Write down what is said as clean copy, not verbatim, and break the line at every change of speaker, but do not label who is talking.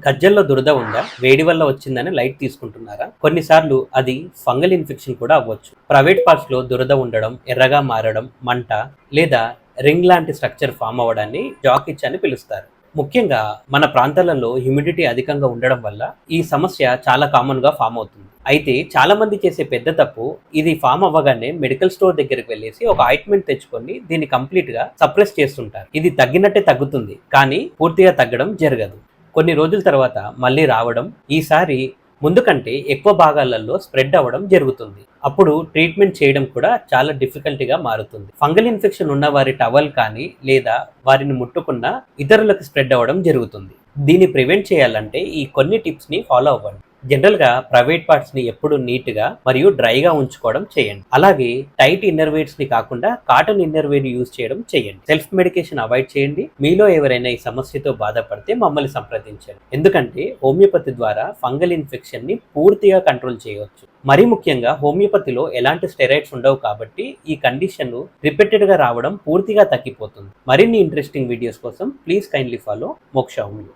గజ్జల్లో దురద ఉందా? వేడి వల్ల వచ్చిందని లైట్ తీసుకుంటున్నారా? కొన్నిసార్లు అది ఫంగల్ ఇన్ఫెక్షన్ కూడా అవ్వచ్చు. ప్రైవేట్ పార్ట్స్ లో దురద ఉండడం, ఎర్రగా మారడం, మంట లేదా రింగ్ లాంటి స్ట్రక్చర్ ఫామ్ అవ్వడాన్ని జాక్ ఇచ్ అని పిలుస్తారు. ముఖ్యంగా మన ప్రాంతాలలో హ్యూమిడిటీ అధికంగా ఉండడం వల్ల ఈ సమస్య చాలా కామన్ గా ఫామ్ అవుతుంది. అయితే చాలా మంది చేసే పెద్ద తప్పు, ఇది ఫామ్ అవ్వగానే మెడికల్ స్టోర్ దగ్గరికి వెళ్ళేసి ఒక ఆయింట్మెంట్ తెచ్చుకొని దీన్ని కంప్లీట్ గా సప్రెస్ చేస్తుంటారు. ఇది తగ్గినట్టే తగ్గుతుంది, కానీ పూర్తిగా తగ్గడం జరగదు. కొన్ని రోజుల తర్వాత మళ్ళీ రావడం, ఈసారి ముందు కంటే ఎక్కువ భాగాలలో స్ప్రెడ్ అవ్వడం జరుగుతుంది. అప్పుడు ట్రీట్మెంట్ చేయడం కూడా చాలా డిఫికల్టీగా మారుతుంది. ఫంగల్ ఇన్ఫెక్షన్ ఉన్న వారి టవల్ కానీ లేదా వారిని ముట్టుకున్న ఇతరులకు స్ప్రెడ్ అవ్వడం జరుగుతుంది. దీన్ని ప్రివెంట్ చేయాలంటే ఈ కొన్ని టిప్స్ ని ఫాలో అవ్వండి. జనరల్ గా ప్రైవేట్ పార్ట్స్ ని ఎప్పుడు నీట్ గా మరియు డ్రైగా ఉంచుకోవడం చేయండి. అలాగే టైట్ ఇన్నర్ వేర్స్ ని కాకుండా కాటన్ ఇన్నర్ వేర్ యూజ్ చేయడం చేయండి. సెల్ఫ్ మెడికేషన్ అవాయిడ్ చేయండి. మీలో ఎవరైనా ఈ సమస్యతో బాధపడితే మమ్మల్ని సంప్రదించండి. ఎందుకంటే హోమియోపతి ద్వారా ఫంగల్ ఇన్ఫెక్షన్ ని పూర్తిగా కంట్రోల్ చేయవచ్చు. మరీ ముఖ్యంగా హోమియోపతిలో ఎలాంటి స్టెరాయిడ్స్ ఉండవు కాబట్టి ఈ కండిషన్ రిపీటెడ్ గా రావడం పూర్తిగా తగ్గిపోతుంది. మరిన్ని ఇంట్రెస్టింగ్ వీడియోస్ కోసం ప్లీజ్ కైండ్లీ ఫాలో మోక్ష హోమియో.